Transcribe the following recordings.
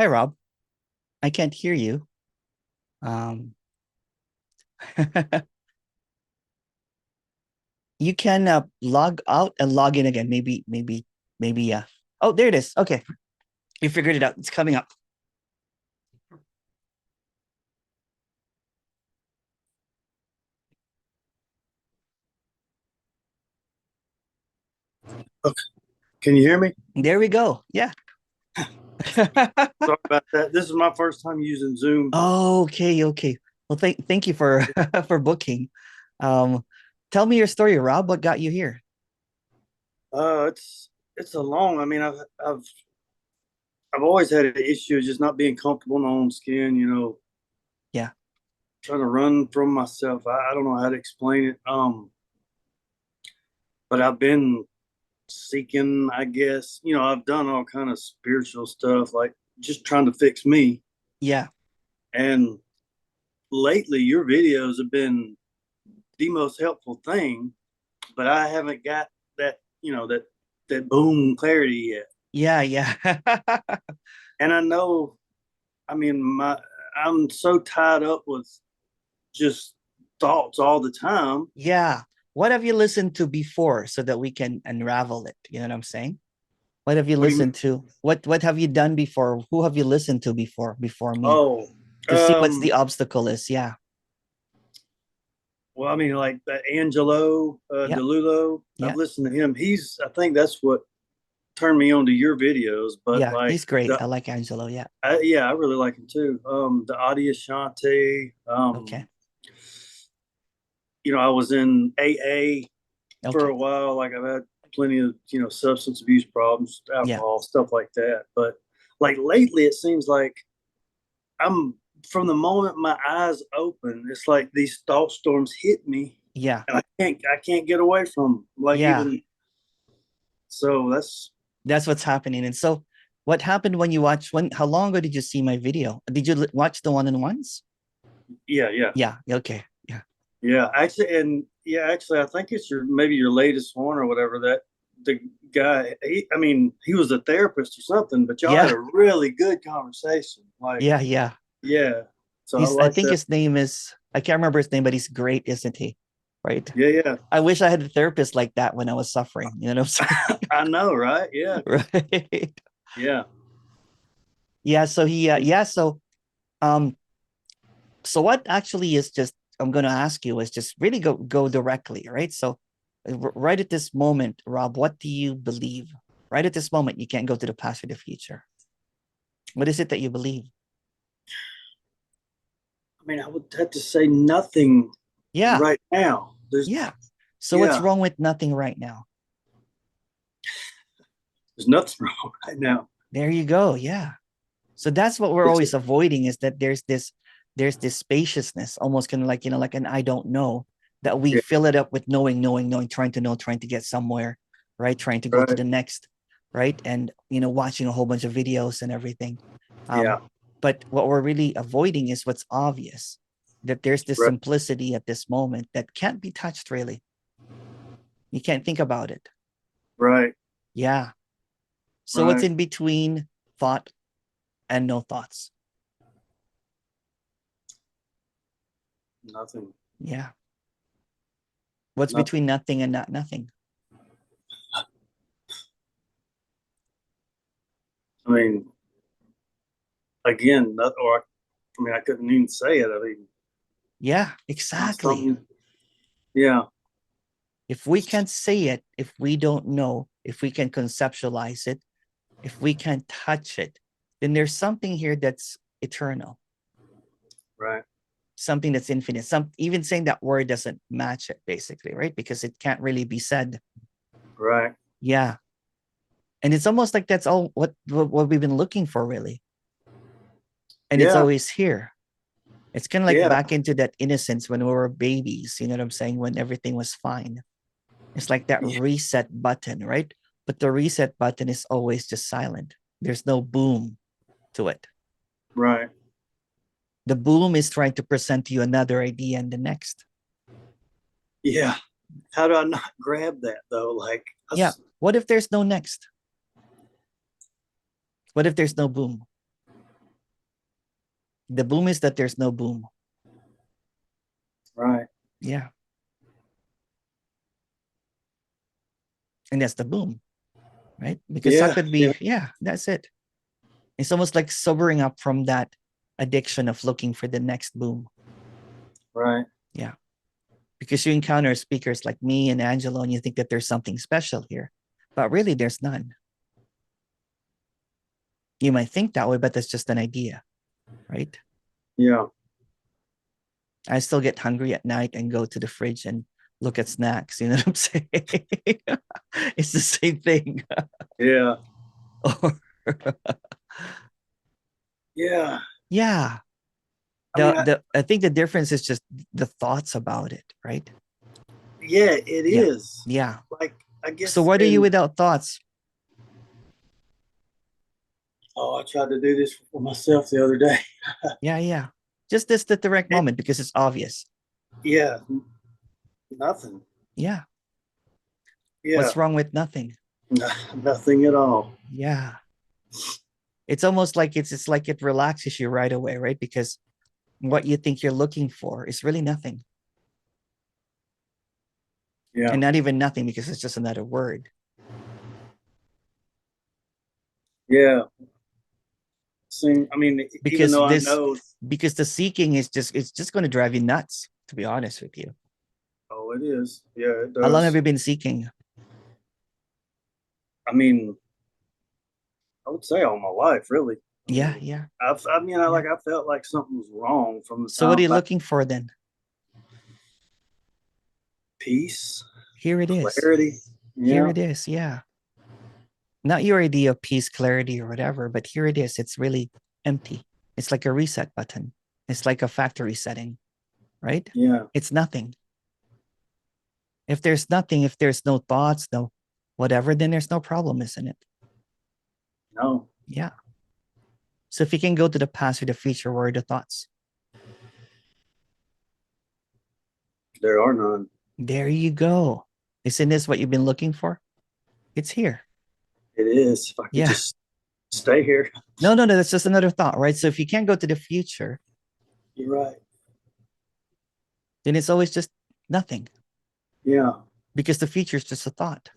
Hi, Rob. I can't hear you. Um, you can log out and log in again. Maybe, yeah. Oh, there it is. Okay. You figured it out. It's coming up. Okay. Can you hear me? There we go. Yeah. Sorry about that. This is my first time using Zoom. Okay, okay. Well, thank you for for booking. Um, tell me your story, Rob. What got you here? It's a long. I mean, I've always had an issue of just not being comfortable in my own skin. Yeah. Trying to run from myself. I don't know how to explain it. But I've been seeking. I guess I've done all kind of spiritual stuff, like just trying to fix me. Yeah. And lately, your videos have been the most helpful thing. But I haven't got that boom clarity yet. Yeah, yeah. And I know, I mean, I'm so tied up with just thoughts all the time. Yeah. What have you listened to before so that we can unravel it? You know what I'm saying? What have you What do you mean? listened to? What have you done before? Who have you listened to before me Oh, to see what's the obstacle is? Yeah. well, I mean, like that Angelo Yeah. DeLulo. I've Yeah. listened to him. I think that's what turned me on to your videos. But Yeah. like He's great. I like Angelo. Yeah. yeah, I really like him too. The Adi Ashanti. Okay. I was in AA for Okay. a while. Like I've had plenty of substance abuse problems, Yeah. alcohol, stuff like that. But like lately, it seems like I'm from the moment my eyes open, it's like these thought storms hit me, Yeah. and I can't get away from them. Like Yeah. even so, That's what's happening. And so what happened when you watch how long ago did you see my video? Did you watch the one-on-ones? yeah, yeah, Yeah. Okay. Yeah. yeah. Actually, I think it's maybe your latest one or whatever. That the guy, I mean, he was a therapist or something, but y'all had Yeah. a really good conversation. Like, Yeah. Yeah. yeah. So I I like think that. his name is, I can't remember his name, but he's great, isn't he? Right. Yeah, yeah. I wish I had a therapist like that when I was suffering. You know what I'm I know, right? Yeah, saying? Right. yeah, Yeah. So um, so what actually is just, I'm going to ask you is just really go directly, right? So right at this moment, Rob, what do you believe? Right at this moment, you can't go to the past or the future. What is it that you believe? I mean, I would have to say nothing Yeah. right now. Yeah. So what's Yeah, wrong with nothing right now? there's nothing wrong right now. There you go. Yeah. So that's what we're It's always avoiding, is that there's this spaciousness, almost kind of like, like an I don't know, that we yeah, fill it up with knowing, trying to know, trying to get somewhere, right? Trying to go to right. the next, right? And watching a whole bunch of videos and everything. Yeah, But what we're really avoiding is what's obvious, that there's this right, simplicity at this moment that can't be touched really. You can't think about it. right, Yeah. So what's right. in between thought and no thoughts? Nothing, Yeah. What's nothing. between nothing and not nothing? I mean, again, not, or I mean, I couldn't even say it. I mean, Yeah, exactly. something. Yeah, If we can't say it, if we don't know, if we can conceptualize it, if we can touch it, then there's something here that's eternal, right, something that's infinite. Some even saying that word doesn't match it, basically, right? Because it can't really be said. right. Yeah. And it's almost like that's all what we've been looking for, really. And it's Yeah, always here. It's kind of like yeah, back into that innocence when we were babies, you know what I'm saying? When everything was fine. It's like that yeah, reset button, right? But the reset button is always just silent. There's no boom to it. right. The boom is trying to present to you another idea and the next. Yeah. How do I not grab that though? Like, Yeah. What if there's no next? What if there's no boom? The boom is that there's no boom. Right. Yeah. And that's the boom, right? Because that could be, that's it. It's almost like sobering up from that addiction of looking for the next boom. Right. Yeah. Because you encounter speakers like me and Angelo, and you think that there's something special here, but really there's none. You might think that way, but that's just an idea, right? Yeah. I still get hungry at night and go to the fridge and look at snacks. You know what I'm saying? It's the same thing. Yeah. Or, Yeah. yeah. I mean, I think the difference is just the thoughts about it, right? yeah, it Yeah. is. Yeah. Like, I So guess, what are you without thoughts? I tried to do this for myself the other day. Yeah, yeah. Just this the direct moment because it's obvious. Yeah. Nothing. Yeah. Yeah. What's wrong with nothing? Nothing at all. Yeah. It's almost like it's like it relaxes you right away, right? Because what you think you're looking for is really nothing. Yeah. And not even nothing because it's just another word. Yeah. See, I mean, even Because though I know, because the seeking is just it's just going to drive you nuts, to be honest with you. oh, it is. Yeah, it How long have does. you been seeking? I mean, I would say all my life, really. I Yeah, mean, yeah, I yeah. I felt like something was wrong from the So what are time you back. looking for then? Peace, Here it is. clarity. Here Yeah. it is. Yeah. Not your idea of peace, clarity, or whatever, but here it is. It's really empty. It's like a reset button. It's like a factory setting, right? Yeah. It's nothing. If there's nothing, if there's no thoughts, no whatever, then there's no problem, isn't it? No, Yeah. So if you can go to the past or the future, where are the thoughts? there are none. There you go. Isn't this what you've been looking for? It's here. It is. If I could Yeah. just stay here. No, no, no. That's just another thought, right? So if you can't go to the future, You're right. then it's always just nothing Yeah. because the future is just a thought.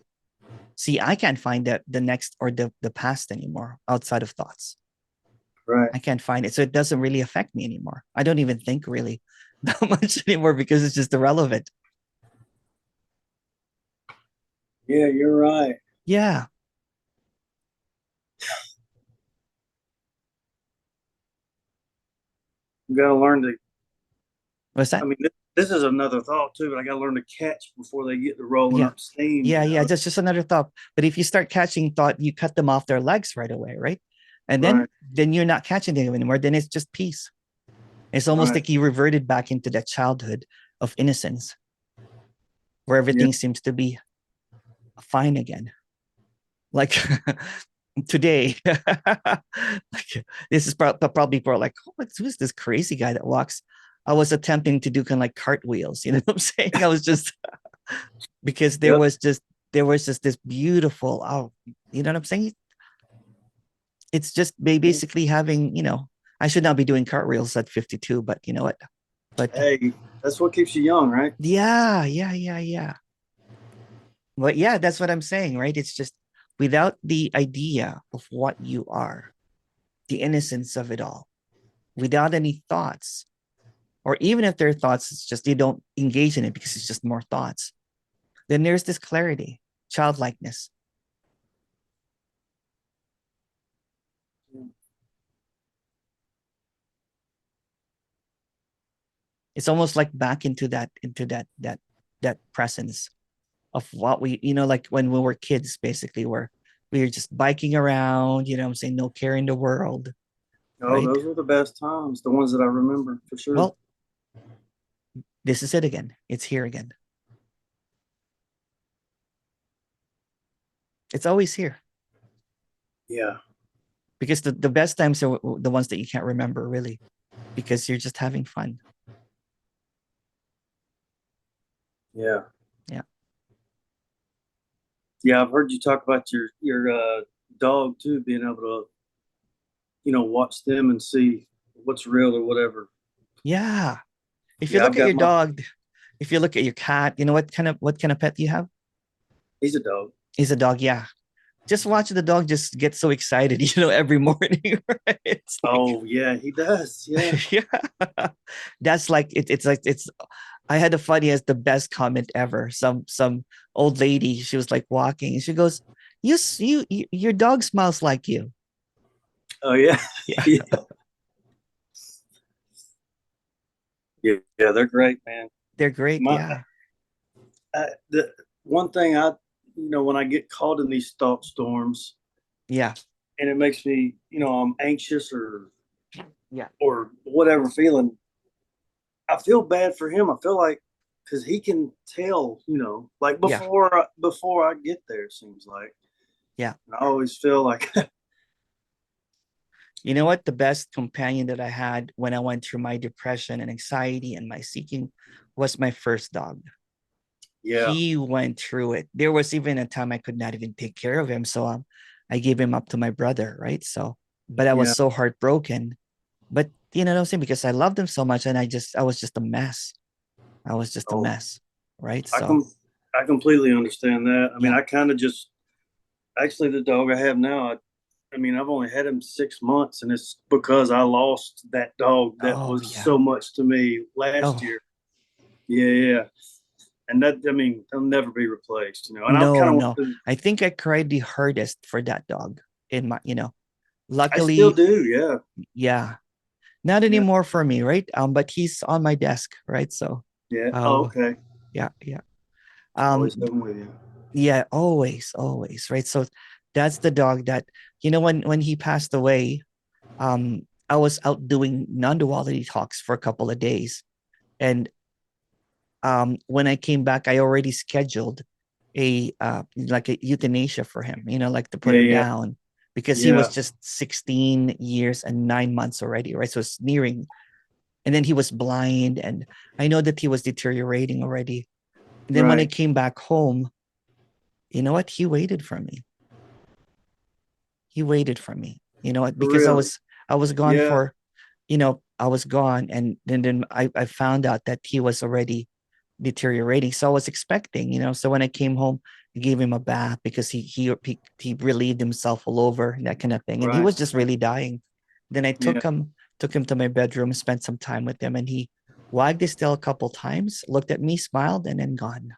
See, I can't find the next or the past anymore outside of thoughts. Right. I can't find it. So it doesn't really affect me anymore. I don't even think really that much anymore because it's just irrelevant. Yeah, you're right. Yeah. You got to learn to. What's I that? mean, this is another thought too, but I got to learn to catch before they get to rolling Yeah. up steam. Yeah, You yeah. know? That's just another thought. But if you start catching thought, you cut them off their legs right away, right? And Right. then you're not catching them anymore. Then it's just peace. It's almost Right. like you reverted back into that childhood of innocence where Yeah. everything seems to be fine again. Like today, like, this is probably for like, who's this crazy guy that walks? I was attempting to do kind of like cartwheels, you know what I'm saying? I was just because Yep. there was just this beautiful, oh, you know what I'm saying? It's just basically having, I should not be doing cartwheels at 52, but you know what? But Hey, that's what keeps you young, right? yeah, yeah, yeah, yeah. But yeah, that's what I'm saying, right? It's just without the idea of what you are, the innocence of it all, without any thoughts, or even if there are thoughts, it's just you don't engage in it because it's just more thoughts. Then there's this clarity, childlikeness. It's almost like back into that presence of what we, like when we were kids, basically, where we were just biking around, you know what I'm saying, no care in the world, Oh, right? those were the best times, the ones that I remember for sure. Well, this is it again. It's here again. It's always here Yeah. because the best times are the ones that you can't remember really because you're just having fun. Yeah. Yeah. Yeah. I've heard you talk about your dog too, being able to, watch them and see what's real or whatever. Yeah. If you Yeah, look I've at got your my. dog, if you look at your cat, you know what kind of pet do you have? He's a dog. Is a dog. Yeah. Just watch the dog just get so excited, every morning, right? It's like, Oh yeah, he does. Yeah. yeah. That's like it's like it's I had the funniest, the best comment ever. Some old lady, she was like walking and she goes, your dog smells like you. Oh yeah. Yeah, Yeah. Yeah. Yeah. They're great, man. they're great. My Yeah. the one thing when I get caught in these thought storms, Yeah. and it makes me, I'm anxious or Yeah. whatever feeling. I feel bad for him. I feel like because he can tell, like Yeah. before I get there. It seems like Yeah. and I always feel like, You know what? The best companion that I had when I went through my depression and anxiety and my seeking was my first dog. yeah, He went through it. There was even a time I could not even take care of him. So I gave him up to my brother, right? So, but I was yeah. so heartbroken. But you know what I'm saying? Because I loved him so much and I was just a mess. I was just a Oh, mess, right? I So, com I completely understand that. I mean, yeah. I kind of just actually the dog I have now. I mean, I've only had him 6 months, and it's because I lost that dog that Oh, was yeah. so much to me last Oh, year. Yeah, yeah. And that, I mean, they'll never be replaced, And I'm no, kind of, no. I think I cried the hardest for that dog in I still luckily, do. Yeah, yeah, not yeah, anymore for me, right? But he's on my desk, right? So, yeah. Oh, uh, okay. yeah, yeah. Always Um, have him with you. yeah, always, right? So that's the dog that, when he passed away, I was out doing non-duality talks for a couple of days. And when I came back, I already scheduled a like a euthanasia for him, like to put Yeah, him yeah, down because he was yeah. just 16 years and 9 months already, right? So it's nearing, and then he was blind, and I know that he was deteriorating already. And then when I Right. came back home, you know what? He waited for me. He waited for me. You know what? Because I Really. was I was gone Yeah. for, I was gone, and then I found out that he was already deteriorating. So I was expecting, So when I came home, I gave him a bath because he relieved himself all over and that kind of thing, and he Right. was just really dying. Then I Yeah. took him to my bedroom, spent some time with him, and he wagged his tail a couple times, looked at me, smiled, and then gone.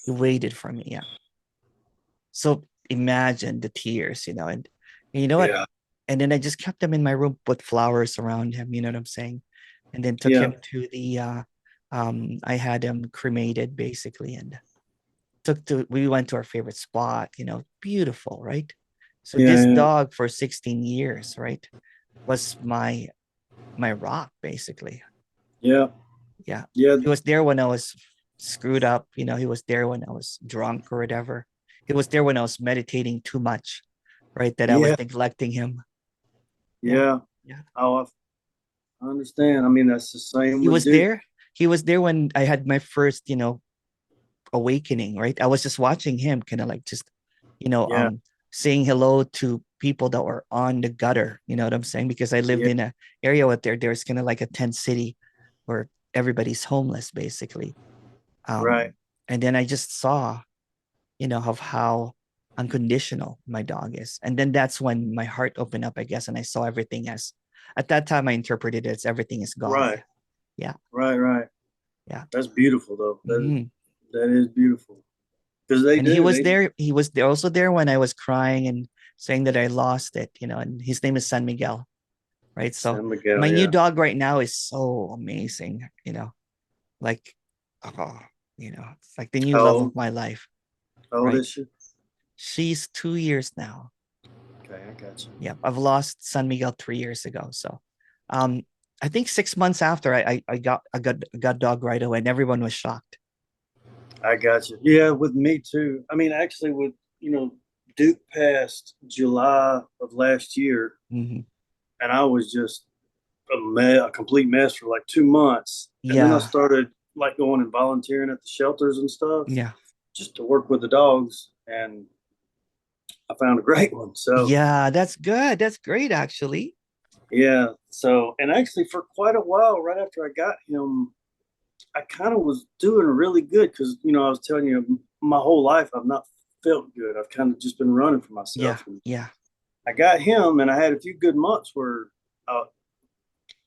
He waited for me. Yeah. So imagine the tears, and you know what? Yeah. And then I just kept him in my room, put flowers around him, you know what I'm saying? And then took Yeah. him to I had him cremated basically, and we went to our favorite spot, beautiful, right? So Yeah. this Yeah. dog for 16 years, right, was my rock basically. Yeah. Yeah. Yeah. He was there when I was screwed up, he was there when I was drunk or whatever. He was there when I was meditating too much, right? That I was Yeah. neglecting him. Yeah. Yeah. Yeah. Oh, I understand. I mean, that's the same He with was Duke. there. He was there when I had my first, awakening, right? I was just watching him kind of like just, you know, Yeah. um, saying hello to people that were on the gutter, you know what I'm saying? Because I lived Yeah. in a area where there's kind of like a tent city where everybody's homeless basically. Right. Um, and then I just saw, of how unconditional my dog is. And then that's when my heart opened up, I guess, and I saw everything as at that time I interpreted it as everything is God. Right. Yeah. Right. Right. Yeah. That's beautiful, though. Mhm. That is beautiful because they And he do. was They there. He was there, also there when I was crying and saying that I lost it, and his name is San Miguel, right? So San Miguel. my new Yeah. dog right now is so amazing, like, oh, it's like the new How love of old? my life, How old right? is she? She's 2 years now. Okay, I got you. Yeah, I've lost San Miguel 3 years ago. So, um, I think 6 months after I got dog right away, and everyone was shocked. I got you. Yeah, with me too. I mean, actually, with Duke passed July of last year, Mhm. and I was just a complete mess for like 2 months, and then I Yeah, started like going and volunteering at the shelters and stuff yeah, just to work with the dogs, and I found a great one. So yeah. That's good. That's great, actually. Yeah. So, and actually, for quite a while, right after I got him, I kind of was doing really good because, I was telling you, my whole life I've not felt good. I've kind of just been running for Yeah, myself. And yeah, I got him, and I had a few good months where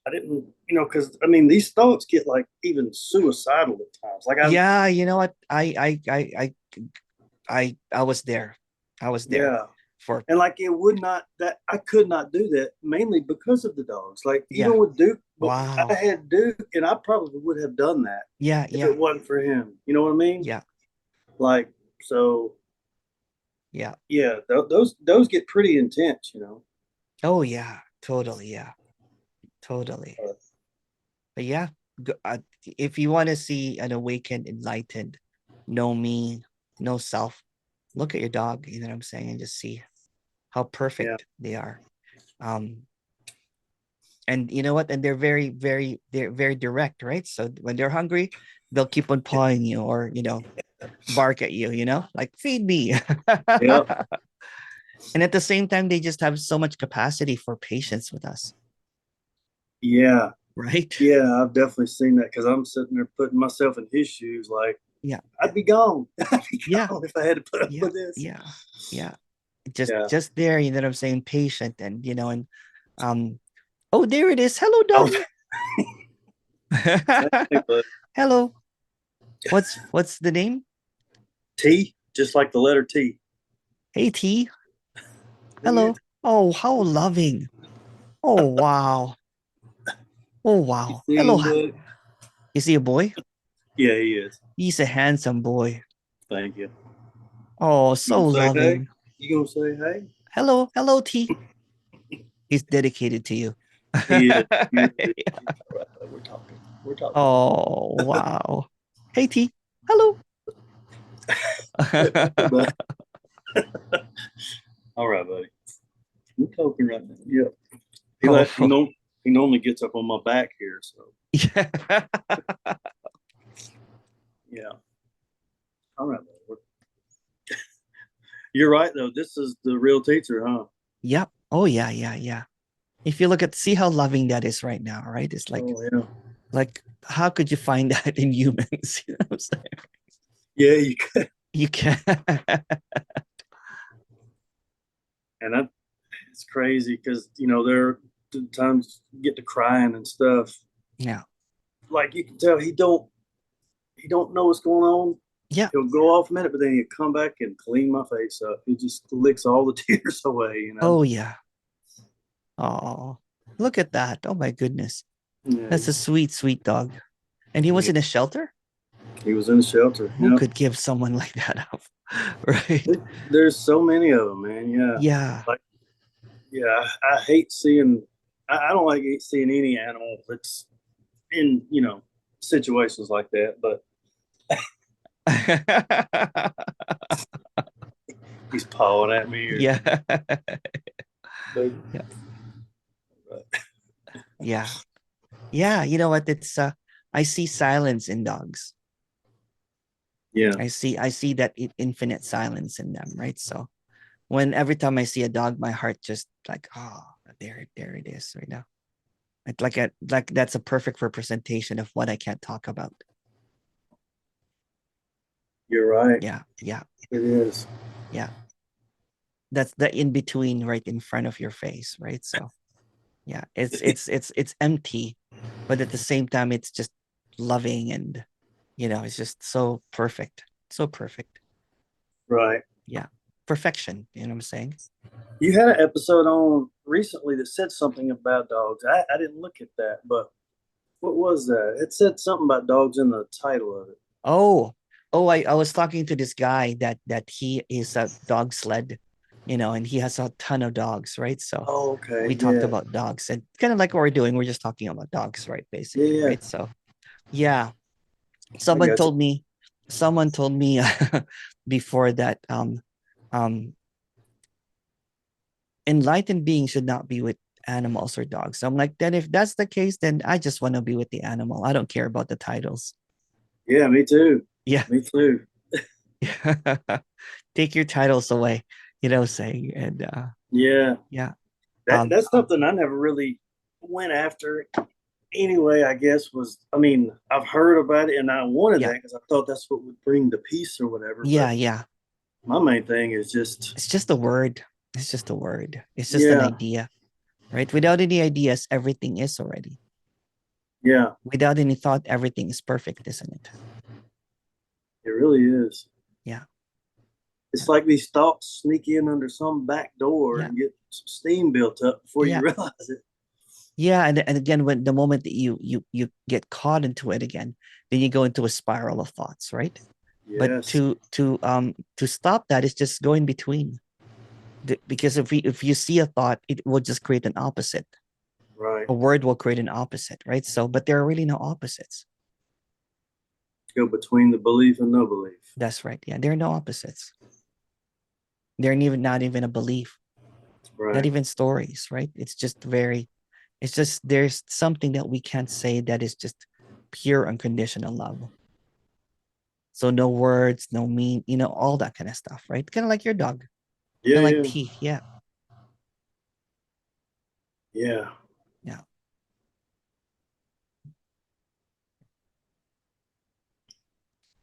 I didn't, because I mean, these thoughts get like even suicidal at times. Like yeah. You know what? I was there. I was there yeah. for And like it would not that I could not do that mainly because of the dogs. Like yeah. even with Duke, but I Wow. had Duke, and I probably would have done that Yeah, if yeah, it wasn't for him. You know what I mean? yeah. Like so, Yeah. yeah. Those get pretty intense. Oh yeah, totally. Yeah, totally. Uh, But yeah, if you want to see an awakened, enlightened, know me, know self, look at your dog. You know what I'm saying, and just see how yeah, perfect they are. Um, and you know what? And they're very direct, right? So when they're hungry, they'll keep on pawing you, or bark at you. Like feed me. yeah, And at the same time, they just have so much capacity for patience with us, yeah, right? yeah. I've definitely seen that because I'm sitting there putting myself in his shoes. Like Yeah, I'd be gone. I'd be yeah, gone if I had to put up yeah, with this. yeah, yeah. just Yeah. just there, you know what I'm saying, patient, and um oh, there it is. Hello, Oh, doggy. hey, bud. Hello. What's the name? T, just like the letter T. Hey, T. Come here. Hello. Oh, how loving. Oh, wow. Oh, You wow. see Hello. him, bud? Is he a boy? Yeah, he is. He's a handsome boy. Thank you. Oh, You so gonna say hey? loving. You gonna say hey? Hello. Hello, T. He's dedicated to you. He is. He is. All right, bud. We're talking. We're talking. Oh, wow. Hey, T. Hello. Hey, bud. All right, buddy. We're talking right now. Yeah. He Oh, let he know he normally gets up on my back here, so yeah. yeah. All right, bud. You're right though. This is the real teacher, huh? Yep. Oh, yeah, yeah, yeah. If you look at, see how loving that is right now, right? It's Oh yeah. like how could you find that in humans? You know what I'm saying? Yeah, you could. You can. And it's crazy because there are times you get to crying and stuff. Yeah. Like you can tell he don't know what's going on. Yeah. He'll go off a minute, but then he'll come back and clean my face up. He just licks all the tears away. Oh, yeah. Oh, look at that. Oh my goodness. Yeah, That's a sweet, sweet dog. And he was yeah. in a shelter? He was in the shelter. Who Yeah, could give someone like that up? Right. there's so many of them, man. Yeah, Yeah. like yeah, I hate seeing. I don't like seeing any animal that's in situations like that. But he's pawing at me here. Yeah. But, Yeah. Yeah. Yeah. You know what? I see silence in dogs. yeah, I see that infinite silence in them, right? So every time I see a dog, my heart just like, oh, there it is right now. It's like that's a perfect representation of what I can't talk about. you're right. Yeah, yeah, It is. yeah. That's the in between right in front of your face, right? So yeah, it's empty, but at the same time, it's just loving, and it's just so perfect. So perfect. Right. Yeah. Perfection. You know what I'm saying? You had an episode on recently that said something about dogs. I didn't look at that, but what was that? It said something about dogs in the title of it. Oh, I was talking to this guy that he is a dog sled, and he has a ton of dogs, right? So Oh, we okay. talked Yeah. about dogs, and kind of like what we're doing. We're just talking about dogs, right? Yeah. Basically, Yeah. right? So yeah, I someone got you. told me, someone told me before that enlightened beings should not be with animals or dogs. So I'm like, then if that's the case, then I just want to be with the animal. I don't care about the titles. Yeah, me too. Yeah. Me too. Take your titles away, saying, and Yeah. yeah. That Um, that's something I never really. went after it anyway, I guess I mean, I've heard about it and I wanted Yeah. that because I thought that's what would bring the peace or whatever. Yeah, But yeah. my main thing is just, It's just a word. It's just a word. It's just an yeah, idea, right? Without any ideas, everything is already. yeah, Without any thought, everything is perfect, isn't it? it really is. Yeah. It's like these thoughts sneak in under some back door Yeah. and get some steam built up before you Yeah. realize it. Yeah. And again, when the moment that you get caught into it again, then you go into a spiral of thoughts, right? But Yes, to stop that is just go in between. Because if you see a thought, it will just create an opposite. right. A word will create an opposite, right? So, but there are really no opposites. Go between the belief and no belief. That's right. Yeah, there are no opposites. They're even not even a belief, not Right. even stories, right? It's just there's something that we can't say that is just pure unconditional love. So no words, no mean, all that kind of stuff, right? Kind of like your dog, Yeah, kind of like yeah, P. Yeah, yeah, yeah.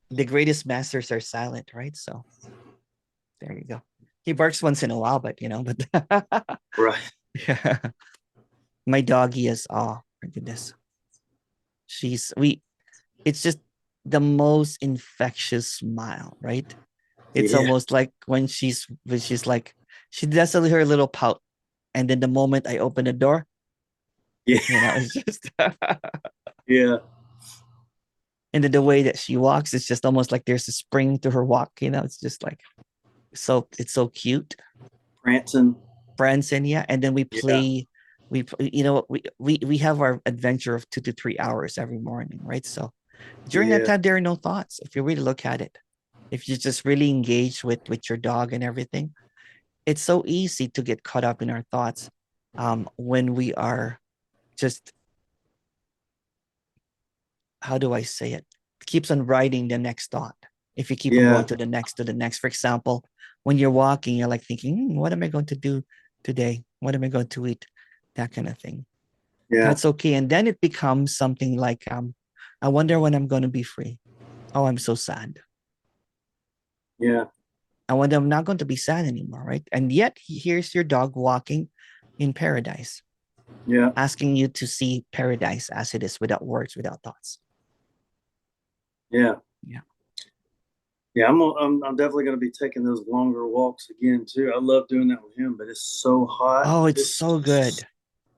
The greatest masters are silent, right? So there you go. He barks once in a while, but right. yeah. My doggy is, oh my goodness. She's we it's just the most infectious smile, right? It's Yeah, almost like when she's like she does her little pout, and then the moment I open the door, yeah, it's just yeah, and then the way that she walks, it's just almost like there's a spring to her walk. It's just like it's so cute. prancing. Branson, yeah, and then we Yeah, play. We have our adventure of 2 to 3 hours every morning, right? So during that yeah, time, there are no thoughts. If you really look at it, if you just really engage with your dog and everything, it's so easy to get caught up in our thoughts when we are just, how do I say it, keeps on riding the next thought. If you keep on going yeah, to the next, for example, when you're walking, you're like thinking, what am I going to do today? What am I going to eat? That kind of thing. yeah, That's okay. And then it becomes something like, I wonder when I'm going to be free. Oh, I'm so sad. yeah, I wonder I'm not going to be sad anymore, right? And yet here's your dog walking in paradise, yeah, asking you to see paradise as it is without words, without thoughts. yeah. Yeah. Yeah, I'm definitely going to be taking those longer walks again too. I love doing that with him, but it's so hot. Oh, it's so It's good.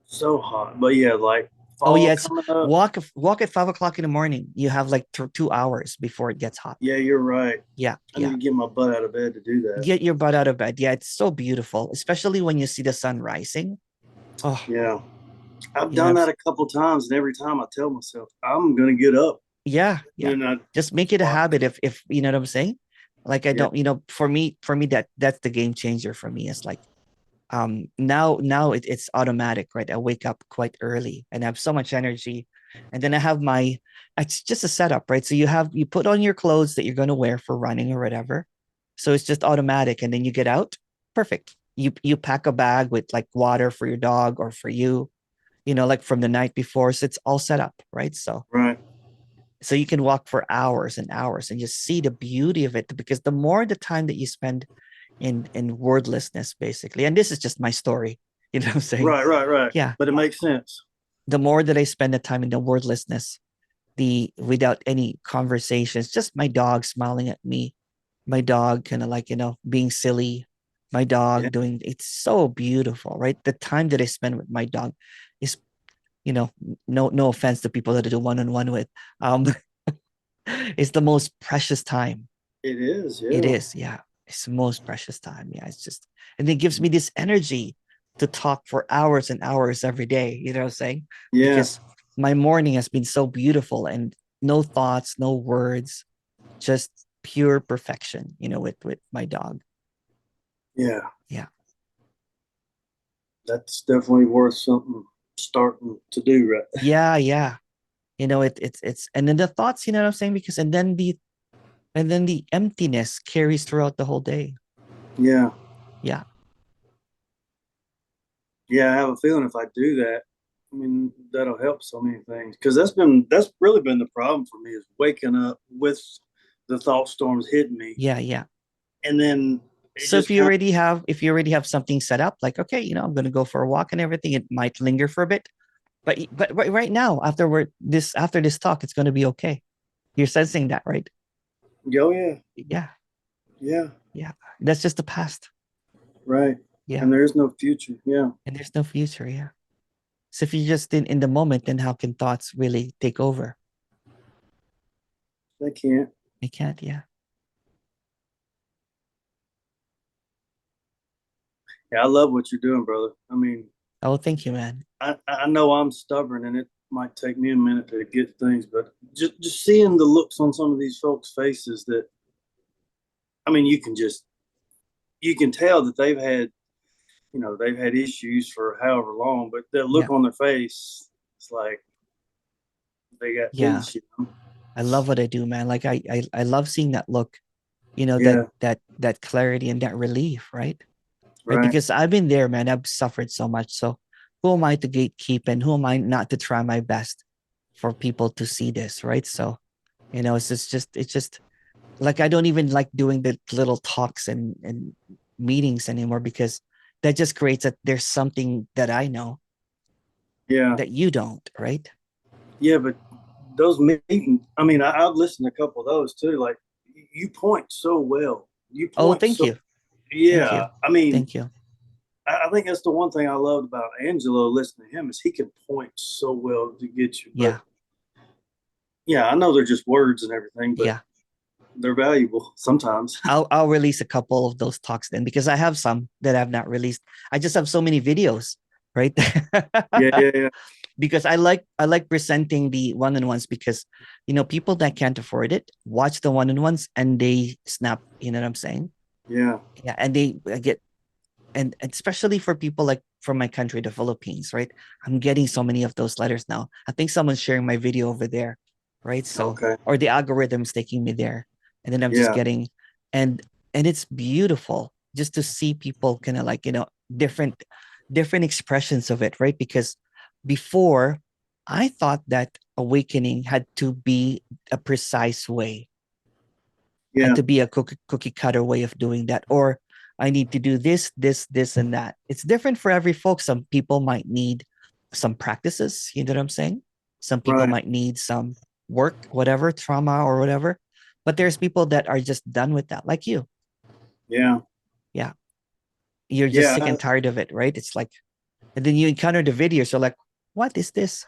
so hot. But yeah, like Oh, fall yeah. It's coming up. walk at 5 o'clock in the morning. You have like 2 hours before it gets hot. Yeah, you're right. Yeah. I need Yeah. to get my butt out of bed to do that. Get your butt out of bed. Yeah. It's so beautiful, especially when you see the sun rising. Oh, Yeah, I've you done have, that a couple times, and every time I tell myself I'm going to get up, yeah. Yeah. and I Just make it a watch. habit if you know what I'm saying. Like I Yeah, don't, for me that's the game changer for me. It's like now it's automatic, right? I wake up quite early and I have so much energy, and then I have my, it's just a setup, right? So you put on your clothes that you're going to wear for running or whatever, so it's just automatic, and then you get out. Perfect. You pack a bag with like water for your dog or for you, like from the night before, so it's all set up, right? right, So you can walk for hours and hours and just see the beauty of it, because the more the time that you spend in wordlessness, basically, and this is just my story, what I'm saying. right, right, right. Yeah, But it makes sense. the more that I spend the time in the wordlessness, the without any conversations, just my dog smiling at me, my dog kind of like being silly, my Yeah, dog doing, it's so beautiful, right? The time that I spend with my dog is, you know no offense to people that I do one-on-one with, um it's the most precious time. it is. It Yeah, is, yeah. It's the most precious time. Yeah, it's just, and it gives me this energy to talk for hours and hours every day. You know what I'm saying? yeah, Because my morning has been so beautiful, and no thoughts, no words, just pure perfection, with my dog. yeah. Yeah. That's definitely worth something starting to do, right? Yeah, yeah. It's and then the thoughts, you know what I'm saying? Because and then the emptiness carries throughout the whole day. Yeah, Yeah. yeah. I have a feeling if I do that, I mean, that'll help so many things because that's really been the problem for me is waking up with the thought storms hitting me, Yeah, yeah. and then it So just kind of if you already have something set up, like, okay, I'm going to go for a walk and everything, it might linger for a bit, but right now, after this talk, it's going to be okay. You're sensing that, right? oh yeah, Yeah, yeah, yeah. That's just the past. right, Yeah, and there is no future. Yeah, and there's no future. Yeah. So if you're just in the moment, then how can thoughts really take over? they can't. They can't. Yeah. Yeah, I love what you're doing, brother. I mean, Oh, thank you, man. I know I'm stubborn and it might take me a minute to get things, but just seeing the looks on some of these folks' faces that I mean, you can tell that they've had issues for however long, but the Yeah, look on their face, it's like they got yeah. peace, you know? I love what I do, man. Like I love seeing that look. Yeah, That clarity and that relief, right? Right? right. Because I've been there, man. I've suffered so much. So who am I to gatekeep and who am I not to try my best for people to see this, right? So, it's just like I don't even like doing the little talks and meetings anymore because that just creates that there's something that I know Yeah, that you don't, right? yeah, but those meetings, I mean, I've listened to a couple of those too. Like, you point so well. You Oh, point thank so, you. Thank yeah. you. I mean, Thank you. I think that's the one thing I loved about Angelo listening to him is he can point so well to get you. But Yeah. yeah, I know they're just words and everything, but Yeah. they're valuable sometimes. I'll release a couple of those talks then because I have some that I've not released. I just have so many videos, right? Yeah, yeah, yeah, Because I like presenting the one-on-ones because people that can't afford it watch the one-on-ones and they snap, you know what I'm saying? yeah. Yeah, and they get and especially for people like from my country, the Philippines, right? I'm getting so many of those letters now. I think someone's sharing my video over there, right? So, Okay. or the algorithm's taking me there, and then I'm just Yeah, getting, and it's beautiful just to see people kind of like different expressions of it, right? Because before, I thought that awakening had to be a precise way, had yeah, to be a cookie cutter way of doing that, or I need to do this and that. It's different for every folk. Some people might need some practices, you know what I'm saying? Some people right. might need some work, whatever, trauma or whatever, but there's people that are just done with that, like you. Yeah, Yeah, you're just yeah, sick and tired of it, right? It's like, and then you encounter the videos, you're like, what is this?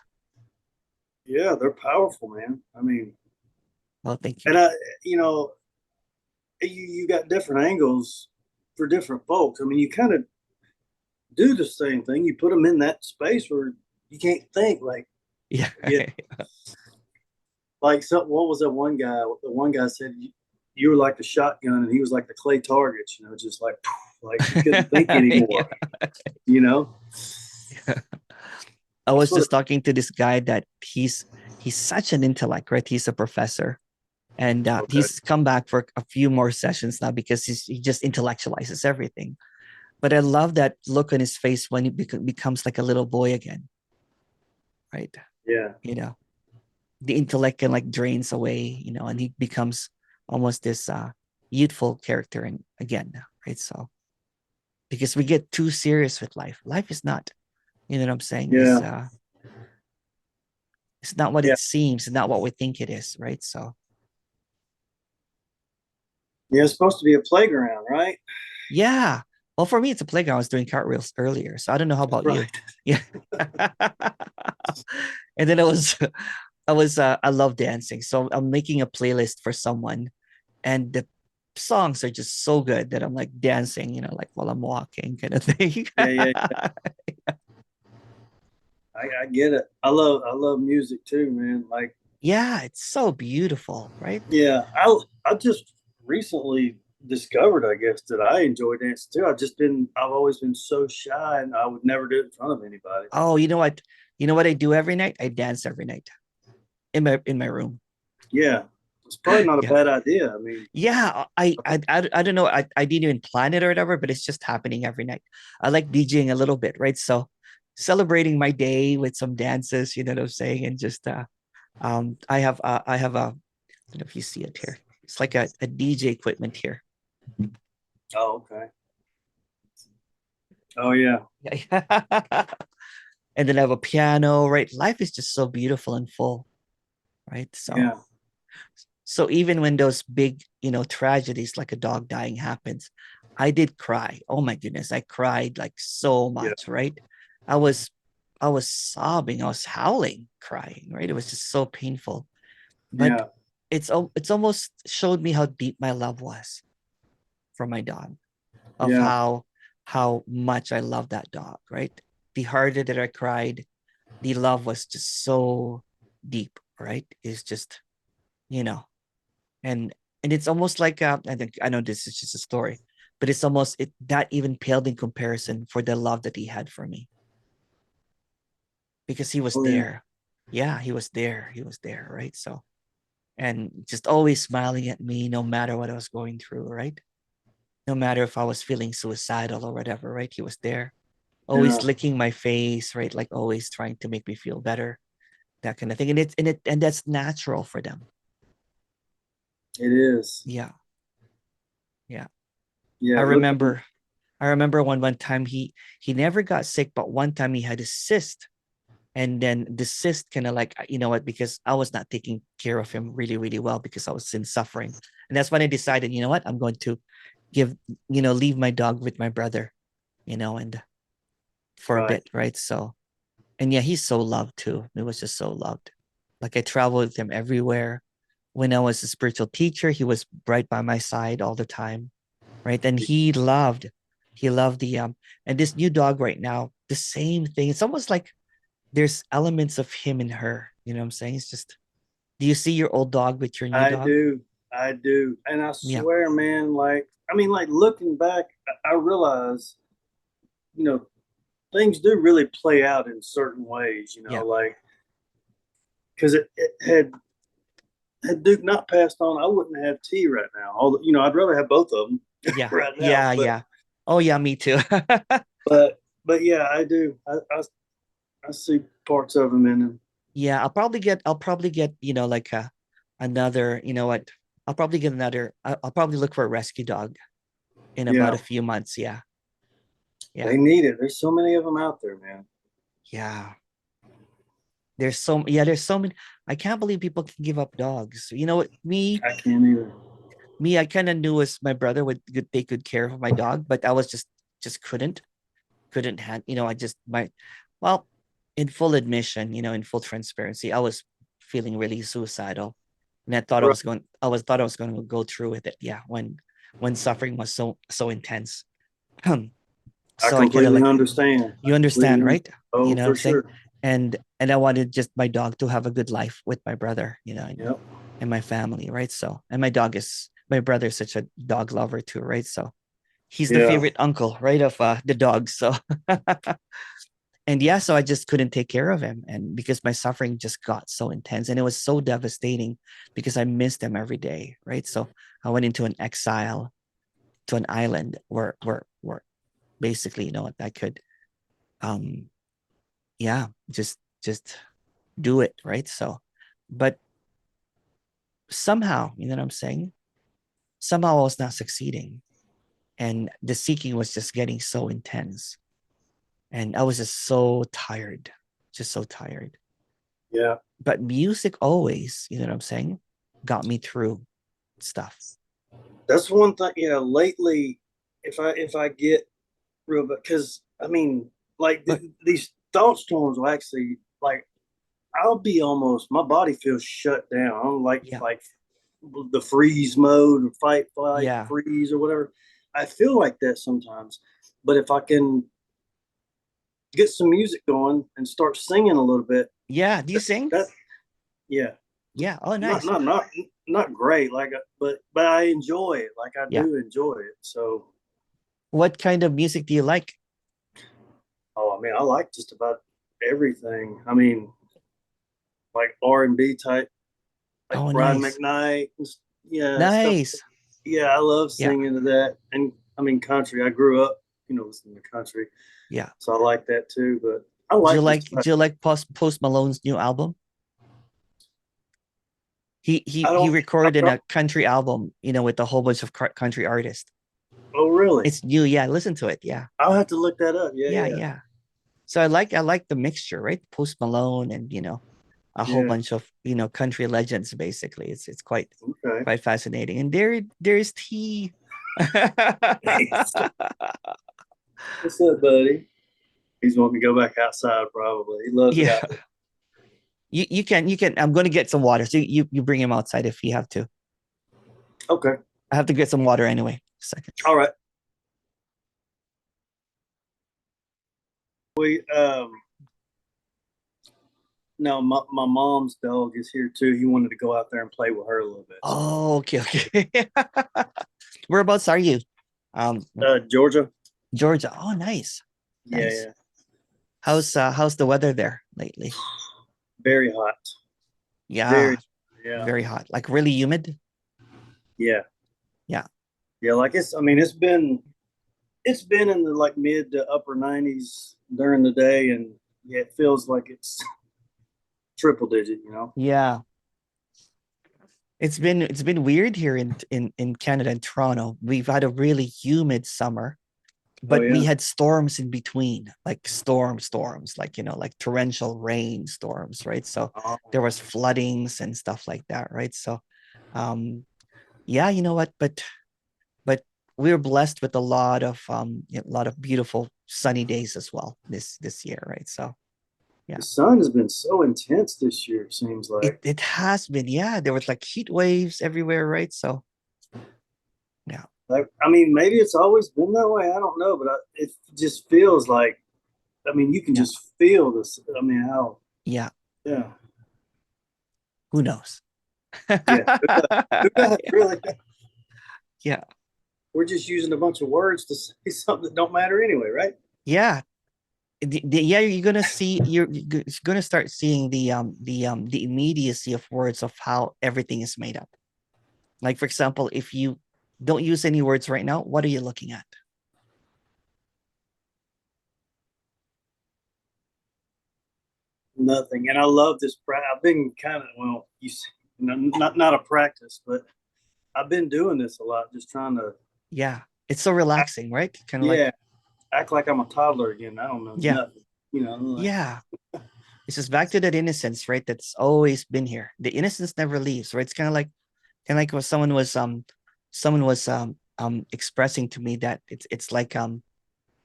yeah. They're powerful, man. I mean, Well, thank you. and you know, you got different angles for different folks. I mean, you kind of do the same thing. You put them in that space where you can't think. Yeah. Yeah, like something. What was that one guy? The one guy said you were like the shotgun, and he was like the clay targets. You know, just like he couldn't think Yeah. anymore. You know, I that's was what. just talking to this guy that he's such an intellect, right? He's a professor, and Okay. he's come back for a few more sessions now because he just intellectualizes everything. But I love that look on his face when he becomes like a little boy again, right? Yeah. You know, the intellect can like drains away, and he becomes almost this youthful character and again, right? So because we get too serious with life, life is not, you know what I'm saying? Is Yeah. It's not what Yeah. it seems, it's not what we think it is, right? So Yeah. It's supposed to be a playground, right? yeah. Well, for me, it's a playground. I was doing cartwheels earlier, so I don't know how about you. Right. Yeah. And then I love dancing, so I'm making a playlist for someone, and the songs are just so good that I'm like dancing, like while I'm walking, kind of thing. Yeah. Yeah. I get it. I love music too, man. Like, Yeah, it's so beautiful, right? yeah, I just recently discovered, I guess, that I enjoy dancing too. I've always been so shy, and I would never do it in front of anybody. Oh, you know what? You know what I do every night? I dance every night in my room. Yeah, it's probably not a Yeah. bad idea. I mean, Yeah, I don't know. I didn't even plan it or whatever, but it's just happening every night. I like DJing a little bit, right? So celebrating my day with some dances, you know what I'm saying? And just I have a, I don't know if you see it here. It's like a DJ equipment here. Oh, okay. Oh yeah. Yeah. And then I have a piano, right? Life is just so beautiful and full, right? So Yeah. so even when those big, tragedies like a dog dying happens, I did cry. Oh my goodness, I cried like so Yeah. much, right? I was I was sobbing, I was howling, crying, right? It was just so painful. But Yeah. it's almost showed me how deep my love was for my dog, of Yeah. how much I love that dog, right? The harder that I cried, the love was just so deep, right? It's just, you know, and it's almost like I think I know this is just a story, but it's almost it that even paled in comparison for the love that he had for me because he was Oh yeah. there. Yeah, he was there. He was there, right? So and just always smiling at me no matter what I was going through, right? No matter if I was feeling suicidal or whatever, right? He was there, always Yeah. licking my face, right? Like always trying to make me feel better, that kind of thing. And that's natural for them. It is. Yeah, yeah. I Yeah. Looking. remember I remember one time he never got sick, but one time he had a cyst. And then the cyst kind of like, you know what, because I was not taking care of him really, really well because I was in suffering. And that's when I decided, you know what, I'm going to give, leave my dog with my brother, and for a Right. bit, right? So, and yeah, he's so loved too. It was just so loved. Like I traveled with him everywhere. When I was a spiritual teacher, he was right by my side all the time, right? And he loved and this new dog right now, the same thing. It's almost like there's elements of him in her. You know what I'm saying? It's just, do you see your old dog with your new I dog? do. I do. And I Yeah, swear, man, like, I mean, like looking back, I realize, you know, things do really play out in certain ways, yeah, like, because it had Duke not passed on, I wouldn't have T right now. Although, I'd rather have both of them yeah, right now. yeah, yeah. Oh yeah, me too. But yeah, I do. I see parts of him in him. Yeah, I'll probably get, like another, you know what? I'll probably get another, I'll probably look for a rescue dog in about Yeah, a few months. Yeah. Yeah. they need it. There's so many of them out there, man. Yeah. There's so many. I can't believe people can give up dogs. You know what? I can't either. I kind of knew as my brother would take good care of my dog, but I was just couldn't have, I just my well, in full admission, in full transparency, I was feeling really suicidal. And Right. I thought I was going to go through with it. Yeah, when suffering was so intense. I So I kind of completely like, understand. I you understand, completely right? You Oh, know what for I'm saying? sure. And I wanted just my dog to have a good life with my brother, Yep. and my family, right? So, and my brother is such a dog lover too, right? So he's the Yeah. favorite uncle, right, of the dogs. So and yeah, so I just couldn't take care of him, and because my suffering just got so intense and it was so devastating because I missed him every day, right? So I went into an exile to an island where basically, I could um yeah, just do it, right? So but somehow, you know what I'm saying, somehow I was not succeeding, and the seeking was just getting so intense, and I was just so tired, just so tired. Yeah. But music always, you know what I'm saying, got me through stuff. That's one thing, lately, if I get real, because I mean, like But these thought storms will actually, like, I'll be almost, my body feels shut down. I'm yeah, like the freeze mode, or fight, flight, yeah, freeze, or whatever. I feel like that sometimes. But if I can get some music going and start singing a little bit, yeah. Do you sing? that yeah, Yeah. Oh, not nice. not not not great, like, but I enjoy it. Like, I Yeah. do enjoy it. So, What kind of music do you like? oh, I mean, I like just about everything. I mean, like R&B type, like Oh, Brian nice, McKnight, yeah, stuff. nice. Yeah, I love Yeah, singing to that. And I mean, country. I grew up, listening to country, yeah. so I like that too. But I like this. Do you like Post Malone's new album? I He don't. recorded a country album, with a whole bunch of country artists. Oh, really? It's new, yeah. Listen to it, yeah, I'll have to look that up. Yeah, yeah, yeah, yeah. So I like the mixture, right? Post Malone and a whole yeah. bunch of country legends. Basically, it's Okay. quite fascinating. And there's T. What's up, buddy? He's wanting to go back outside. Probably. He loves it Yeah, out there. you can. I'm going to get some water. So you bring him outside if you have to. Okay. I have to get some water anyway. Second. All right. We no, my mom's dog is here too. He wanted to go out there and play with her a little bit. So. Oh, okay, okay. Whereabouts are you? Georgia. Georgia. Oh, nice, Yeah, nice. yeah. How's the weather there lately? Very hot. Yeah, Very. Yeah. very hot. Like really humid. Yeah. Yeah, Yeah. Like it's. I mean, it's been in the like mid to upper 90s during the day, and yeah, it feels like it's triple digit. yeah. It's been weird here in Canada and Toronto. We've had a really humid summer, Oh but we yeah. had storms in between, like storms, like like torrential rain storms, right? So Oh, there was floodings and stuff like that, right? So um yeah, you know what? But we're blessed with a lot of beautiful sunny days as well this year, right? So yeah. the sun has been so intense this year. It seems It like. it has been, yeah. There was like heat waves everywhere, right? So yeah, Like, I mean, maybe it's always been that way. I don't know, but it just feels like. I mean, you can yeah, just feel this. I mean, how? yeah. Yeah, Who knows? yeah. Who knows, really? Yeah, We're just using a bunch of words to say something that don't matter anyway, right? yeah. Yeah, you're gonna start seeing the immediacy of words of how everything is made up. Like for example, if you don't use any words right now, what are you looking at? Nothing. And I love this. I've been kind of not a practice, but I've been doing this a lot, just trying to. Yeah, it's so relaxing, right? Kind of like, Yeah, act like I'm a toddler again. I don't know yeah, nothing. Like. yeah. It's just back to that innocence, right? That's always been here. The innocence never leaves, right? It's kind of like what someone was expressing to me that it's like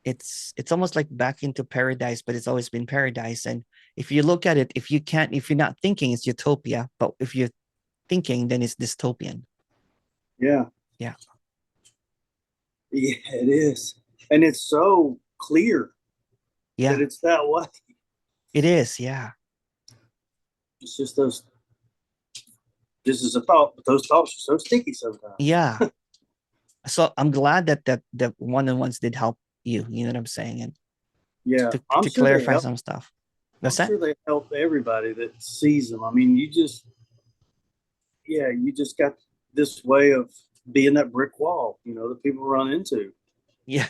it's almost like back into paradise, but it's always been paradise. And if you look at it, if you're not thinking, it's utopia, but if you're thinking, then it's dystopian. Yeah, Yeah, yeah, it is, and it's so clear that yeah, it's that way. it is. Yeah, It's just those. This is a thought, but those thoughts are so sticky sometimes. yeah. So I'm glad that one-on-ones did help you. You know what I'm saying, and Yeah, I'm to sure they clarify help. some stuff. I'm What's that? sure they help everybody that sees them. I mean, you just got this way of being that brick wall, that people run into. Yeah,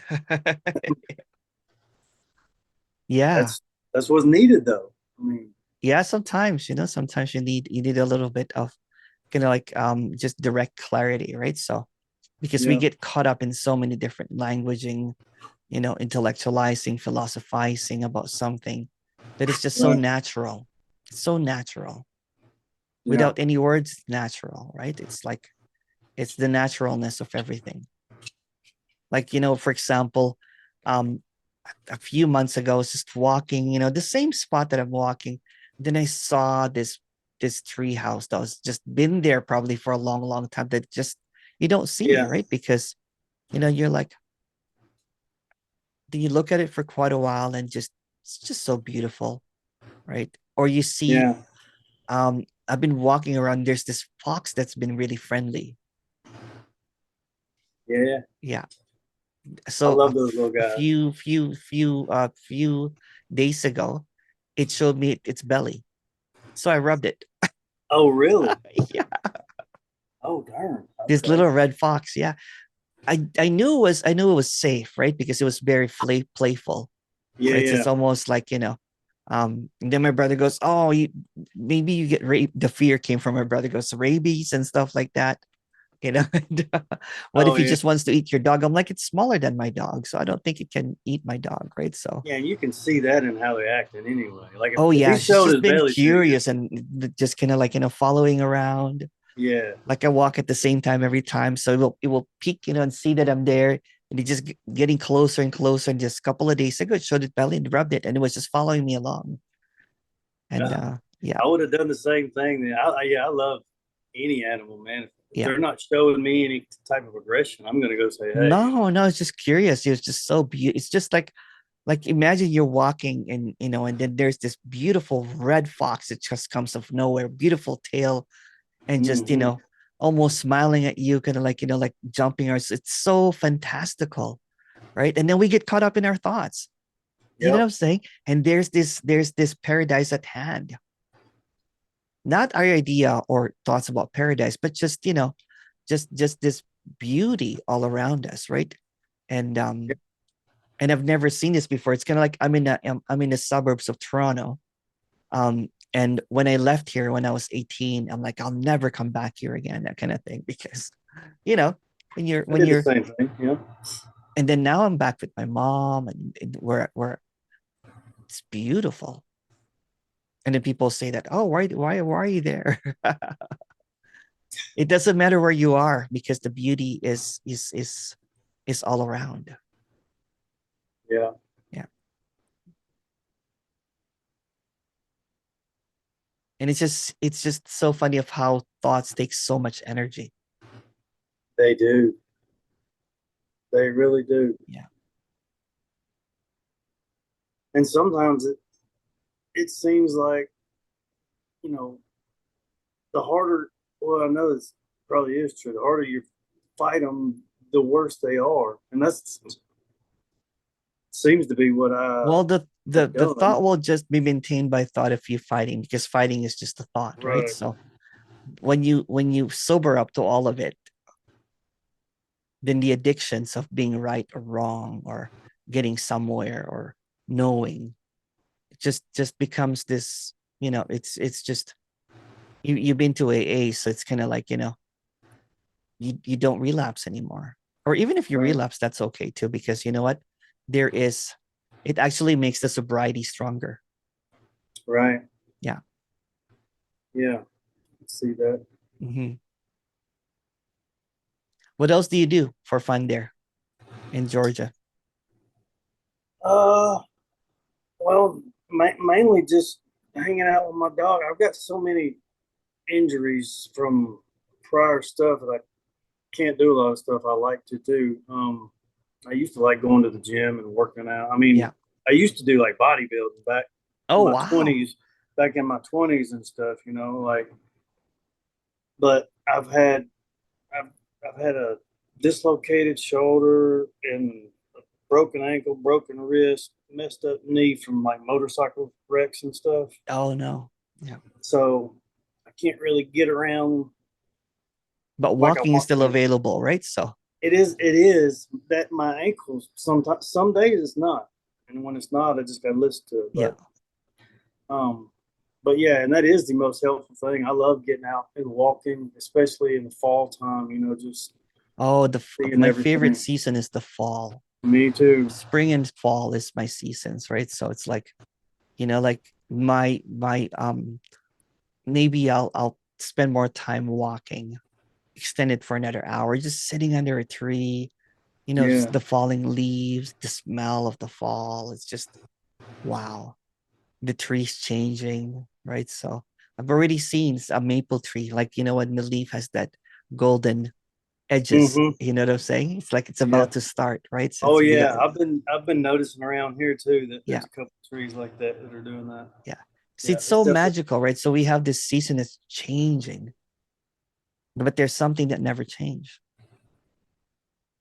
yeah, That's what's needed, though. I mean, yeah. Sometimes sometimes you need a little bit of kind of like just direct clarity, right? So because we yeah, get caught up in so many different languaging, intellectualizing, philosophizing about something that is just so right, natural. It's so natural. yeah, Without any words, it's natural, right? It's like it's the naturalness of everything. Like, for example, um, a few months ago, I was just walking, the same spot that I'm walking. Then I saw this tree house that was just been there probably for a long, long time that just you don't see, yeah, right? Because you're like, do you look at it for quite a while and just it's just so beautiful, right? Or you see, yeah, I've been walking around, there's this fox that's been really friendly. yeah. Yeah. I So love those little a guys. few days ago, it showed me its belly. So I rubbed it. Oh, really? Yeah. Oh, darn. This Okay. little red fox. Yeah. I knew it was safe, right? Because it was very playful. Yeah, Right. So yeah. it's almost like, And then my brother goes, "Oh, maybe you get raped." The fear came from my brother goes rabies and stuff like that. You know, and, what if Oh he yeah, just wants to eat your dog? I'm like, it's smaller than my dog, so I don't think it can eat my dog, right? So, yeah, and you can see that in how they're acting anyway. Like oh if yeah, he's she's showing just his been belly to you, curious and just kind of like following around. yeah, Like I walk at the same time every time, so it will peek, and see that I'm there, and it just getting closer and closer. And just a couple of days ago, it showed its belly and rubbed it, and it was just following me along. And yeah, I would have done the same thing. Yeah, I love any animal, man. If yeah. they're not showing me any type of aggression, I'm gonna go say, hey, No, no, it's just curious. It's just so beautiful. It's just like imagine you're walking and and then there's this beautiful red fox that just comes out of nowhere, beautiful tail, and just mm-hmm. almost smiling at you, kind of like like jumping. Or it's so fantastical, right? And then we get caught up in our thoughts. You know what Yep, I'm saying? And there's this paradise at hand. Not our idea or thoughts about paradise, but just just this beauty all around us, right? And I've never seen this before. It's kind of like I'm in the suburbs of Toronto. And when I left here when I was 18, I'm like, I'll never come back here again, that kind of thing. Because, you know, when you're I when did the you're same thing. Yeah, and then now I'm back with my mom, and where it's beautiful. And then people say that, oh, why are you there? It doesn't matter where you are because the beauty is all around. yeah, Yeah. And it's just so funny of how thoughts take so much energy. they do. They really do. Yeah. And sometimes it seems like you know the harder. Well, I know this probably is true. The harder you fight them, the worse they are, and that's seems to be what I Well, the have done. thought will just be maintained by thought if you fighting, because fighting is just a thought, right? Right, So when you sober up to all of it, then the addictions of being right or wrong or getting somewhere or knowing, it just becomes this, it's just you've been to AA, so it's kind of like, you don't relapse anymore. Or even if you right, relapse, that's okay too, because you know what? There is it actually makes the sobriety stronger. right. Yeah. Yeah, I see that. Hmm. What else do you do for fun there in Georgia? Uh, well, mainly just hanging out with my dog. I've got so many injuries from prior stuff that I can't do a lot of stuff I like to do. I used to like going to the gym and working out. I mean, Yeah. I used to do like bodybuilding back in Oh, my wow. twenties, back in my twenties and stuff. Like, but I've I've had a dislocated shoulder and a broken ankle, broken wrist, messed up knee from like motorcycle wrecks and stuff. Oh, no. Yeah. So I can't really get around But like I walking is want still to. available, right? So, It is that my ankles sometimes some days it's not. And when it's not, I just gotta listen to it. yeah. Um but yeah, and that is the most helpful thing. I love getting out and walking, especially in the fall time, just Oh, seeing my favorite everything. season is the fall. Me too. Spring and fall is my seasons, right? So it's like, like my maybe I'll spend more time walking, extend it for another hour, just sitting under a tree, Yeah. the falling leaves, the smell of the fall. It's just wow. The trees changing, right? So I've already seen a maple tree, like when the leaf has that golden edges. Mm-hmm. You know what I'm saying? It's like it's Yeah. about to start, right? So Oh it's yeah. beautiful. I've been noticing around here too that Yeah, there's a couple of trees like that are doing that. yeah. See, Yeah, it's it's so definitely. magical, right? So we have this season that's changing, but there's something that never changed.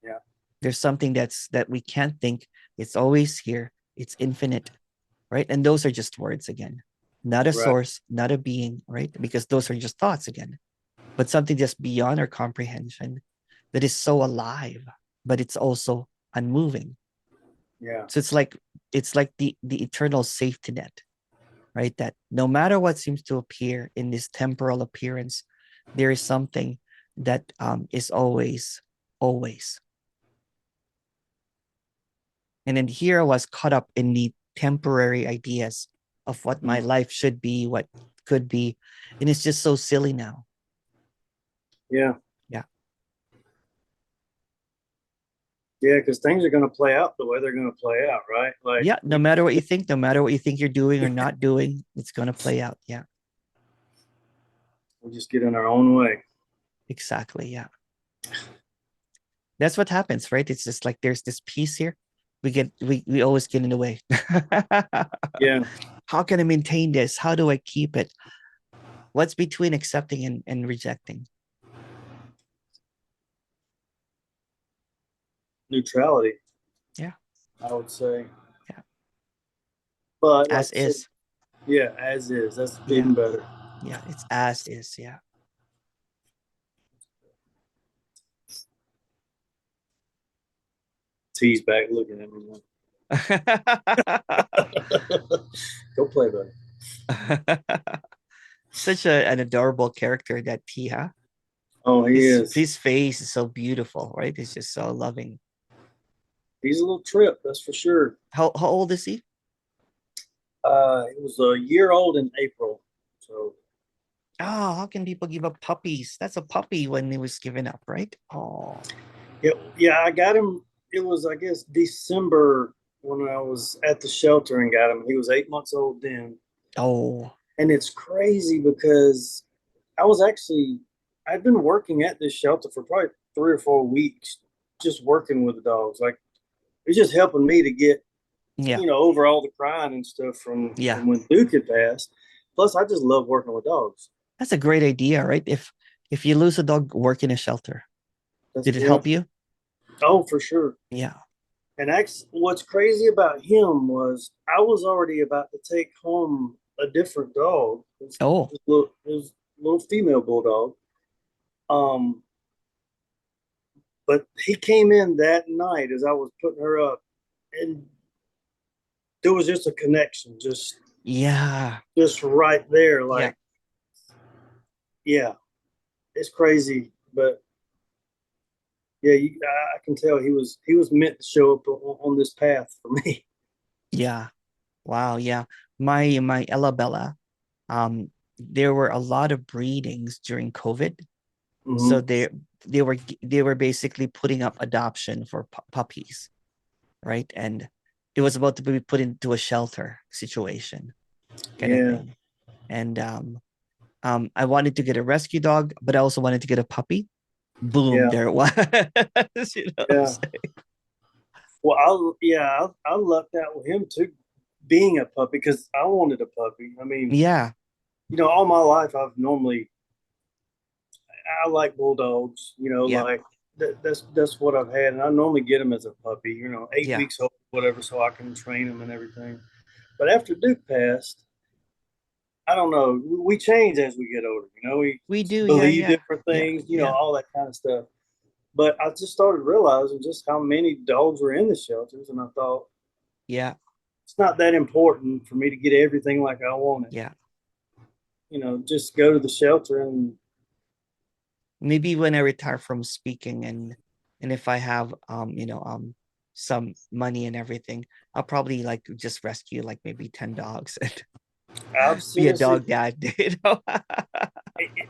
Yeah. There's something that we can't think. It's always here. It's infinite, right? And those are just words again, not a Right. source, not a being, right? Because those are just thoughts again, but something just beyond our comprehension that is so alive, but it's also unmoving. Yeah. So it's like the eternal safety net. right? That no matter what seems to appear in this temporal appearance, there is something that is always, always. And then here I was caught up in the temporary ideas of what my life should be, what could be. And it's just so silly now. Yeah. Yeah. Yeah, because things are going to play out the way they're going to play out, right? Like, Yeah. No matter what you think, no matter what you think you're doing or not doing, it's going to play out. Yeah. we just get in our own way. Exactly. Yeah. That's what happens, right? It's just like there's this piece here. We always get in the way. Yeah. How can I maintain this? How do I keep it? What's between accepting and rejecting? Neutrality, Yeah. I would say. Yeah. But like As I said, is. yeah, as is. That's Yeah. even better. Yeah. It's as is. Yeah. T's back looking at me. Go play, buddy. Such an adorable character, that Tia. Oh, he is. His face is so beautiful, right? It's just so loving. He's a little trip, that's for sure. How old is he? He was a year old in April. So Oh, how can people give up puppies? That's a puppy when he was given up, right? Oh, yeah, I got him. It was, I guess, December when I was at the shelter and got him. He was 8 months old then. oh, And it's crazy because I was actually, I'd been working at this shelter for probably 3 or 4 weeks, just working with the dogs. Like, it's just helping me to get, yeah, over all the crying and stuff from yeah. when Duke had passed. Plus, I just love working with dogs. That's a great idea, right? If you lose a dog, work in a shelter. That's Did it yeah. help you? Oh, for sure. Yeah. And actually, what's crazy about him was I was already about to take home a different dog. Oh, It was a little female bulldog. Um, but he came in that night as I was putting her up, and there was just a connection, yeah, just right there. yeah, Like, yeah, it's crazy, but yeah, I can tell he was meant to show up on this path for me. yeah. Wow, yeah. My Ella Bella, there were a lot of breedings during COVID. So Mm-hmm. they were basically putting up adoption for puppies, right? And it was about to be put into a shelter situation kind of Yeah, thing. And I wanted to get a rescue dog, but I also wanted to get a puppy. Boom, yeah, there it was. You know what I'm yeah. saying? Well, I lucked out with him too, being a puppy because I wanted a puppy. I mean, Yeah, all my life I've normally I like bulldogs. yeah, Like that's what I've had, and I normally get them as a puppy. Eight yeah. weeks old, whatever, so I can train them and everything. But after Duke passed, I don't know. We change as we get older. We We do, yeah, believe yeah, different yeah, things. yeah, All that kind of stuff. But I just started realizing just how many dogs were in the shelters, and I thought yeah, it's not that important for me to get everything like I want it. yeah. Just go to the shelter and Maybe when I retire from speaking and if I have some money and everything, I'll probably like just rescue like maybe 10 dogs and I've be a seriously, dog dad, you know?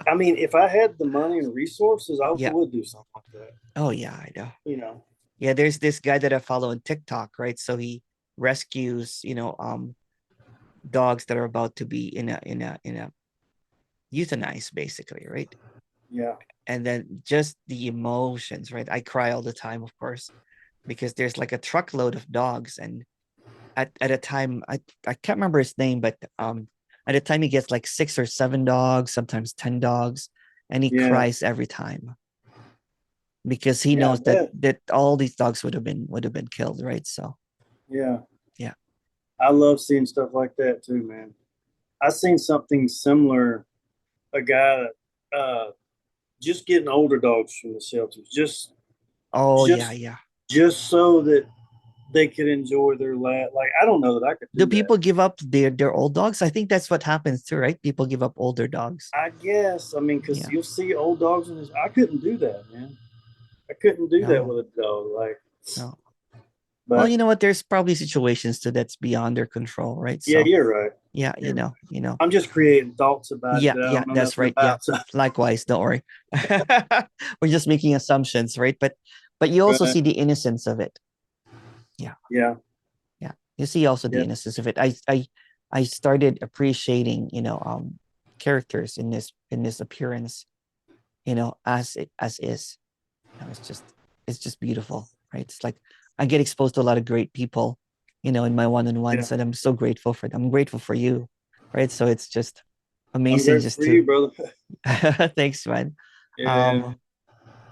I mean, if I had the money and resources, I Yeah. would do something like that. Oh yeah, I know. You know, Yeah, there's this guy that I follow on TikTok, right? So he rescues, dogs that are about to be in a euthanized, basically, right? yeah, And then just the emotions, right? I cry all the time, of course, because there's like a truckload of dogs. And at a time, I can't remember his name, but at a time he gets like 6 or 7 dogs, sometimes 10 dogs, and he yeah, cries every time because he yeah, I knows that bet. all these dogs would have been killed, right? So Yeah, yeah. I love seeing stuff like that too, man. I seen something similar. A guy just getting older dogs from the shelters, Oh yeah, just yeah. just so that they could enjoy their last. Like I don't know that I could Do do that. people give up their old dogs? I think that's what happens too, right? People give up older dogs. I guess. I mean, because Yeah. you'll see old dogs in this. I couldn't do that, man. I couldn't do that No, with a dog. Like, no. Well, but you know what? There's probably situations too that's beyond their control, right? yeah, So you're right. yeah, You're right. you know. I'm just creating thoughts about it Yeah, that I yeah, don't know that's nothing right. Yeah. about. So, Likewise, don't worry. We're just making assumptions, right? But you also right. see the innocence of it. Yeah, Yeah. yeah. You see also the Yeah. innocence of it. I started appreciating, characters in this appearance, as it as is. It's just beautiful, right? It's like I get exposed to a lot of great people, in my Yeah. one-on-ones, and I'm so grateful for them. I'm grateful for you, right? So it's just I'm amazing grateful just for to you, brother. thanks, man. Yeah. Um,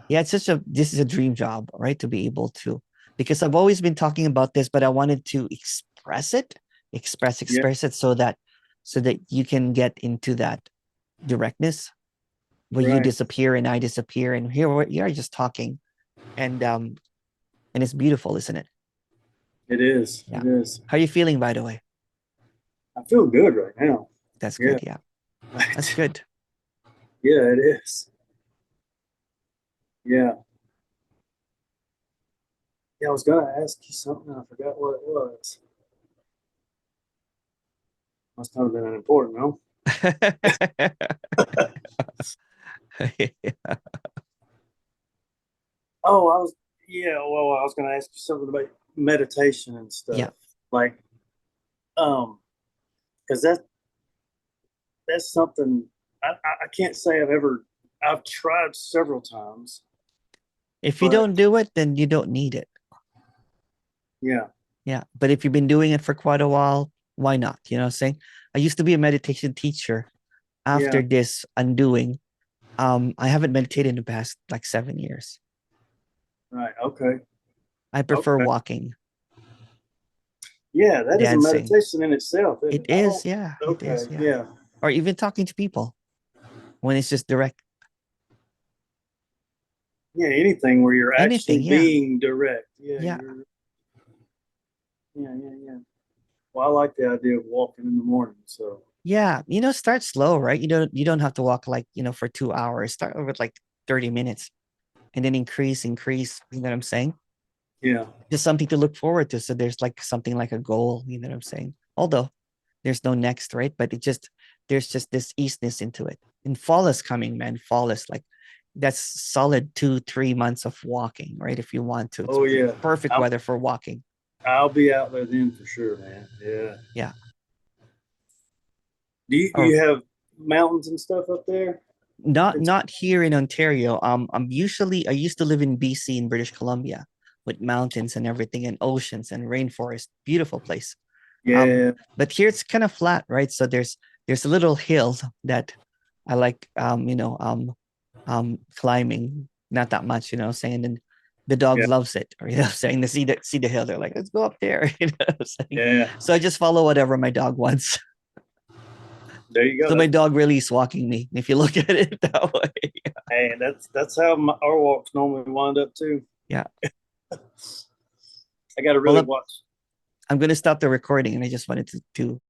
yeah, this is a dream job, right? To be able to, because I've always been talking about this, but I wanted to express it, Yeah. express it so that you can get into that directness where you Right. disappear and I disappear, and here we are just talking, and it's beautiful, isn't it? It is. Yeah. It is. How are you feeling, by the way? I feel good right now. That's Yeah. good. Yeah, that's good. Yeah, it is. Yeah. Yeah, I was gonna ask you something. I forgot what it was. Must not have been important, no? Oh, I was. Yeah. Well, I was gonna ask you something about meditation and Yeah. stuff. Like, um, because that's something I can't say I've ever. I've tried several times, If you but don't do it, then you don't need it. yeah, Yeah. But if you've been doing it for quite a while, why not? You know what I'm saying? I used to be a meditation teacher. yeah, After this undoing, I haven't meditated in the past like 7 years. right, okay, I prefer okay, walking, yeah, that is a dancing. meditation in itself, isn't It it? I is, don't. yeah, it is, Okay, yeah. yeah, Or even talking to people when it's just direct. yeah, anything where you're Anything, actually yeah. being direct. Yeah, Yeah. you're. Yeah, yeah, yeah. Well, I like the idea of walking in the morning. So Yeah, start slow, right? You don't have to walk like, for 2 hours. Start with like 30 minutes and then increase, you know what I'm saying? yeah, Just something to look forward to. So there's like something like a goal, you know what I'm saying? Although there's no next, right? But there's just this easiness into it. And fall is coming, man. Fall is like that's solid 2, 3 months of walking, right? If you want to. It's oh yeah, perfect I'll weather for walking. I'll be out there then for sure, man. Yeah. Yeah. Do you, Or you have mountains and stuff up there? not here in Ontario. I used to live in BC in British Columbia with mountains and everything and oceans and rainforest. Beautiful place. Um, Yeah, but here it's kind of flat, right? So there's a little hill that I like climbing, not that much, saying, and the dog yeah, loves it, or saying to see the hill. They're like, let's go up there, saying. yeah. So I just follow whatever my dog wants. There you go. So my dog really is walking me, if you look at it that way. Hey, that's how our walks normally wind up too. Yeah. I got to Well, really watch. I'm going to stop the recording, and I just wanted to